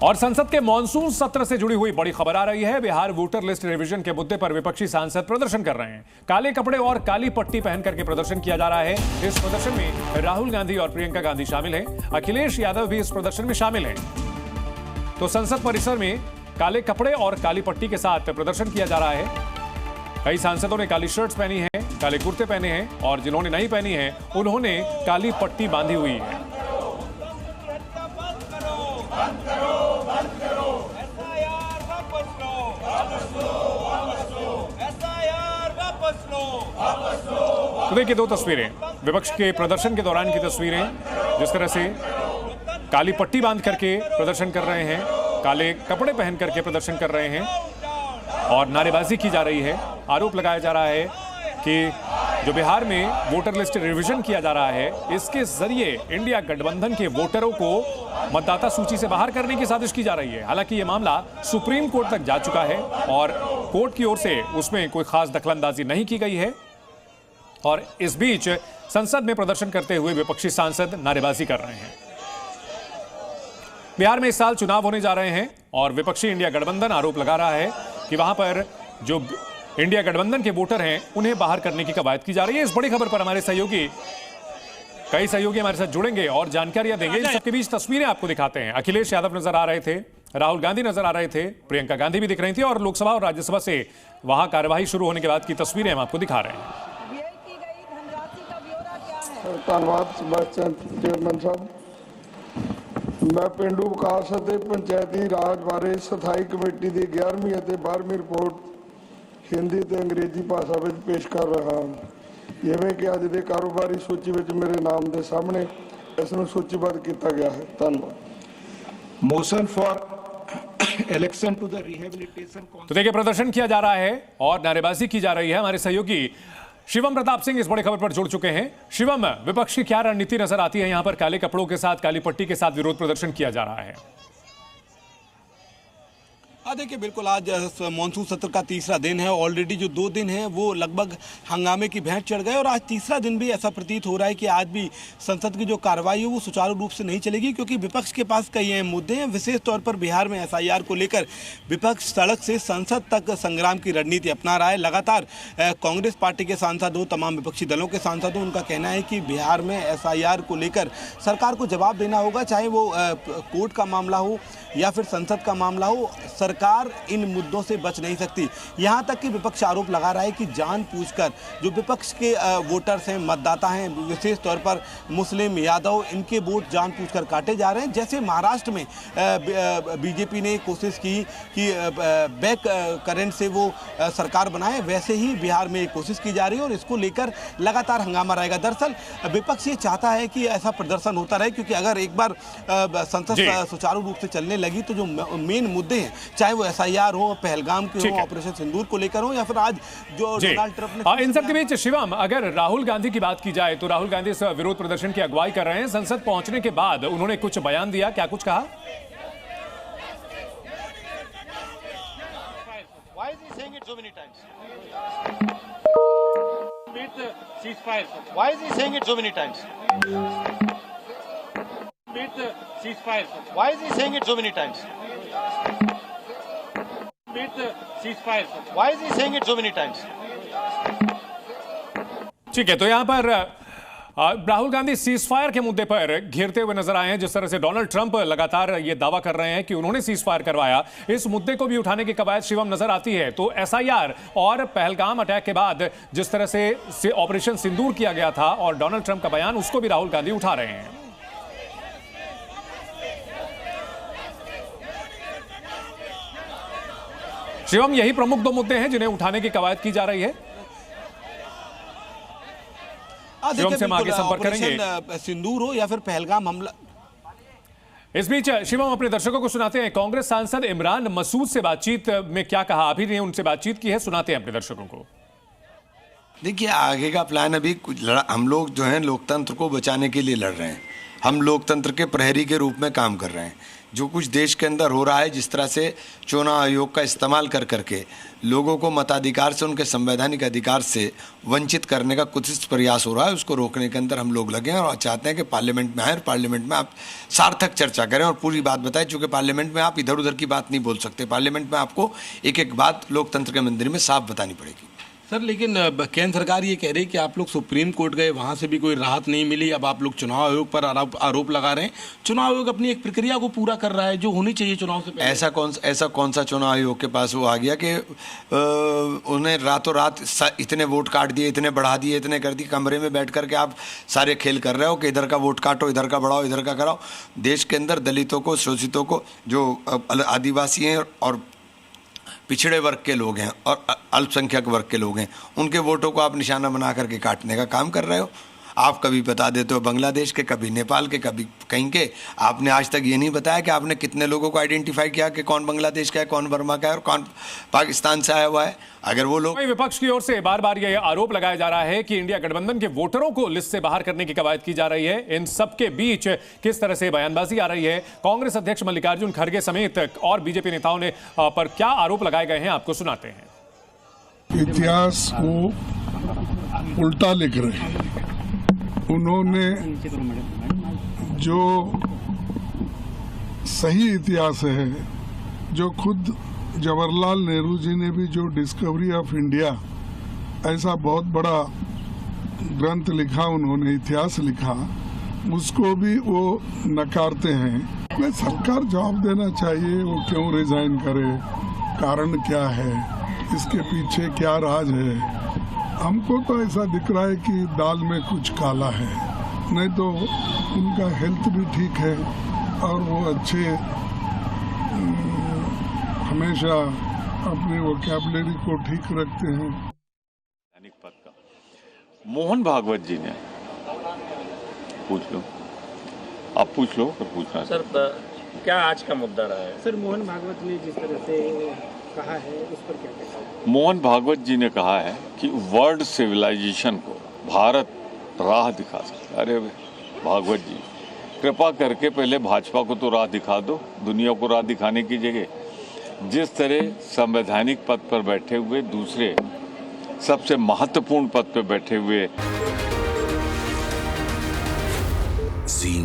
और संसद के मॉनसून सत्र से जुड़ी हुई बड़ी खबर आ रही है। बिहार वोटर लिस्ट रिवीजन के मुद्दे पर विपक्षी सांसद प्रदर्शन कर रहे हैं। काले कपड़े और काली पट्टी पहन करके प्रदर्शन किया जा रहा है। इस प्रदर्शन में राहुल गांधी और प्रियंका गांधी शामिल हैं। अखिलेश यादव भी इस प्रदर्शन में शामिल हैं। तो संसद परिसर में काले कपड़े और काली पट्टी के साथ प्रदर्शन किया जा रहा है। कई सांसदों ने काली शर्ट्स पहनी है, काले कुर्ते पहने हैं और जिन्होंने नहीं पहनी है उन्होंने काली पट्टी बांधी हुई है। तो देखिए दो तस्वीरें, विपक्ष के प्रदर्शन के दौरान की तस्वीरें, जिस तरह से काली पट्टी बांध करके प्रदर्शन कर रहे हैं, काले कपड़े पहन करके प्रदर्शन कर रहे हैं और नारेबाजी की जा रही है। आरोप लगाया जा रहा है कि जो बिहार में वोटर लिस्ट रिवीजन किया जा रहा है, इसके जरिए इंडिया गठबंधन के वोटरों को मतदाता सूची से बाहर करने की साजिश की जा रही है। हालांकि यह मामला सुप्रीम कोर्ट तक जा चुका है और कोर्ट की ओर से उसमें कोई खास दखलंदाजी नहीं की गई है। और इस बीच संसद में प्रदर्शन करते हुए विपक्षी सांसद नारेबाजी कर रहे हैं। बिहार में इस साल चुनाव होने जा रहे हैं और विपक्षी इंडिया गठबंधन आरोप लगा रहा है कि वहां पर जो इंडिया गठबंधन के वोटर हैं उन्हें बाहर करने की कवायद की जा रही है। इस बड़ी खबर पर हमारे कई सहयोगी हमारे साथ जुड़ेंगे और जानकारियां देंगे। इन सबके बीच तस्वीरें आपको दिखाते हैं। अखिलेश यादव नजर आ रहे थे, राहुल गांधी नजर आ रहे थे, प्रियंका गांधी भी दिख रही थी और लोकसभा और राज्यसभा से वहां कार्यवाही शुरू होने के बाद की तस्वीरें हम आपको दिखा रहे हैं। धन्यवाद चेयरमैन साहब। मैं पेंडू विकास ਅਤੇ पंचायती राज बारे स्थाई कमेटी की 11वीं ਅਤੇ 12वीं रिपोर्ट हिंदी ਤੇ अंग्रेजी भाषा में पेश कर रहा हूँ। जिमें कि अज के कारोबारी सूची में मेरे नाम के सामने इसनूं सूचीबद्ध किया गया है। धन्यवाद। Motion for election to the rehabilitation. तो देखिए प्रदर्शन किया जा रहा है और नारेबाजी की जा रही है। हमारे सहयोगी शिवम प्रताप सिंह इस बड़ी खबर पर जुड़ चुके हैं। शिवम, विपक्ष की क्या रणनीति नजर आती है? यहां पर काले कपड़ों के साथ, काली पट्टी के साथ विरोध प्रदर्शन किया जा रहा है। देखिए बिल्कुल आज मानसून सत्र का तीसरा दिन है। ऑलरेडी जो 2 दिन है वो लगभग हंगामे की भेंट चढ़ गए और आज तीसरा दिन भी ऐसा प्रतीत हो रहा है कि आज भी संसद की जो कार्रवाई है वो सुचारू रूप से नहीं चलेगी, क्योंकि विपक्ष के पास कई अहम मुद्दे हैं। विशेष तौर पर बिहार में एसआईआर को लेकर विपक्ष सड़क से संसद तक संग्राम की रणनीति अपना रहा है। लगातार कांग्रेस पार्टी के सांसद हो, तमाम विपक्षी दलों के सांसद हो, उनका कहना है कि बिहार में एसआईआर को लेकर सरकार को जवाब देना होगा, चाहे वो कोर्ट का मामला हो या फिर संसद का मामला हो। सरकार इन मुद्दों से बच नहीं सकती। यहां तक कि विपक्ष आरोप लगा रहा है कि जानबूझकर जो विपक्ष के वोटर्स हैं, मतदाता हैं, विशेष तौर पर मुस्लिम, यादव, इनके वोट जानबूझकर काटे जा रहे हैं। जैसे महाराष्ट्र में बीजेपी ने कोशिश की कि बैक करंट से वो सरकार बनाए, वैसे ही बिहार में एक कोशिश की जा रही है और इसको लेकर लगातार हंगामा रहेगा। दरअसल विपक्ष ये चाहता है कि ऐसा प्रदर्शन होता रहे, क्योंकि अगर एक बार संसद सुचारू रूप से चलने लगी तो जो मेन मुद्दे हैं, चाहे वो एसआईआर हो, पहलगाम के हो, ऑपरेशन सिंदूर को लेकर हो, या फिर आज जो डोनाल्ड ट्रंप ने, इन सब के बीच शिवम, अगर राहुल गांधी की बात की जाए तो राहुल गांधी इस विरोध प्रदर्शन की अगुवाई कर रहे हैं। संसद पहुंचने के बाद उन्होंने कुछ बयान दिया, क्या कुछ कहा? Why is he saying it so many times? Why is he saying it so many times? Why is he saying it so many times? Why is he saying it so many times? ठीक है, तो यहां पर Rahul Gandhi cease fire के मुद्दे पर घेरते हुए नजर आए हैं। जिस तरह से डोनाल्ड ट्रंप लगातार यह दावा कर रहे हैं कि उन्होंने सीज फायर करवाया, इस मुद्दे को भी उठाने की कवायद शिवम नजर आती है। तो एसआईआर और पहलगाम अटैक के बाद जिस तरह से ऑपरेशन सिंदूर किया गया था और डोनाल्ड ट्रंप का बयान, उसको भी राहुल गांधी उठा रहे हैं। शिवम, यही प्रमुख 2 मुद्दे हैं जिन्हें उठाने की कवायद की जा रही है। शिवम से हम आगे संपर्क करेंगे। सिंदूर हो या फिर पहलगाम हमला। इस बीच शिवम अपने दर्शकों को सुनाते हैं कांग्रेस सांसद इमरान मसूद से बातचीत में क्या कहा। अभी ने उनसे बातचीत की है, सुनाते हैं अपने दर्शकों को। देखिए आगे का प्लान अभी कुछ हम लोग जो हैं लोकतंत्र को बचाने के लिए लड़ रहे हैं। हम लोकतंत्र के प्रहरी के रूप में काम कर रहे हैं। जो कुछ देश के अंदर हो रहा है, जिस तरह से चुनाव आयोग का इस्तेमाल कर करके लोगों को मताधिकार से, उनके संवैधानिक अधिकार से वंचित करने का कुछ प्रयास हो रहा है, उसको रोकने के अंदर हम लोग लगे हैं और चाहते हैं कि पार्लियामेंट में आए और पार्लियामेंट में आप सार्थक चर्चा करें और पूरी बात बताएं, चूँकि पार्लियामेंट में आप इधर उधर की बात नहीं बोल सकते। पार्लियामेंट में आपको एक एक बात लोकतंत्र के मंदिर में साफ बतानी पड़ेगी। सर, लेकिन केंद्र सरकार ये कह रही है कि आप लोग सुप्रीम कोर्ट गए, वहां से भी कोई राहत नहीं मिली, अब आप लोग चुनाव आयोग पर आरोप लगा रहे हैं। चुनाव आयोग अपनी एक प्रक्रिया को पूरा कर रहा है जो होनी चाहिए चुनाव से पहले। ऐसा कौन सा चुनाव आयोग के पास वो आ गया कि उन्हें रातों रात इतने वोट काट दिए, इतने बढ़ा दिए, इतने कर दिए। कमरे में बैठ करके आप सारे खेल कर रहे हो कि इधर का वोट काटो, इधर का बढ़ाओ, इधर का कराओ। देश के अंदर दलितों को, शोषितों को, जो आदिवासी हैं और पिछड़े वर्ग के लोग हैं और अल्पसंख्यक वर्ग के लोग हैं, उनके वोटों को आप निशाना बना करके काटने का काम कर रहे हो। आप कभी बता देते हो बांग्लादेश के, कभी नेपाल के, कभी कहीं के। आपने आज तक ये नहीं बताया कि आपने कितने लोगों को आइडेंटिफाई किया कि कौन बांग्लादेश का है, कौन बर्मा का है और कौन पाकिस्तान से आया हुआ है। अगर वो लोग, विपक्ष की ओर से बार बार यह आरोप लगाया जा रहा है कि इंडिया गठबंधन के वोटरों को लिस्ट से बाहर करने की कवायद की जा रही है। इन सबके बीच किस तरह से बयानबाजी आ रही है, कांग्रेस अध्यक्ष मल्लिकार्जुन खड़गे समेत और बीजेपी नेताओं ने पर क्या आरोप लगाए गए हैं, आपको सुनाते हैं। इतिहास को उल्टा लिख रहे हैं। उन्होंने जो सही इतिहास है, जो खुद जवाहरलाल नेहरू जी ने भी जो डिस्कवरी ऑफ इंडिया ऐसा बहुत बड़ा ग्रंथ लिखा, उन्होंने इतिहास लिखा, उसको भी वो नकारते हैं। सरकार जवाब देना चाहिए, वो क्यों रिजाइन करे, कारण क्या है, इसके पीछे क्या राज है। हमको तो ऐसा दिख रहा है कि दाल में कुछ काला है, नहीं तो उनका हेल्थ भी ठीक है और वो अच्छे हमेशा अपनी वोकैबुलरी को ठीक रखते हैं। पद का मोहन भागवत जी ने, पूछ लो, आप पूछ लो तो पूछना सर। क्या आज का मुद्दा रहा है सर? मोहन भागवत ने जिस तरह से कहा है उस पर क्या कहना है? मोहन भागवत जी ने कहा है कि वर्ल्ड सिविलाइजेशन को भारत राह दिखा सकता है। अरे भागवत जी, कृपा करके पहले भाजपा को तो राह दिखा दो, दुनिया को राह दिखाने की जगह जिस तरह संवैधानिक पद पर बैठे हुए, दूसरे सबसे महत्वपूर्ण पद पर बैठे हुए। जी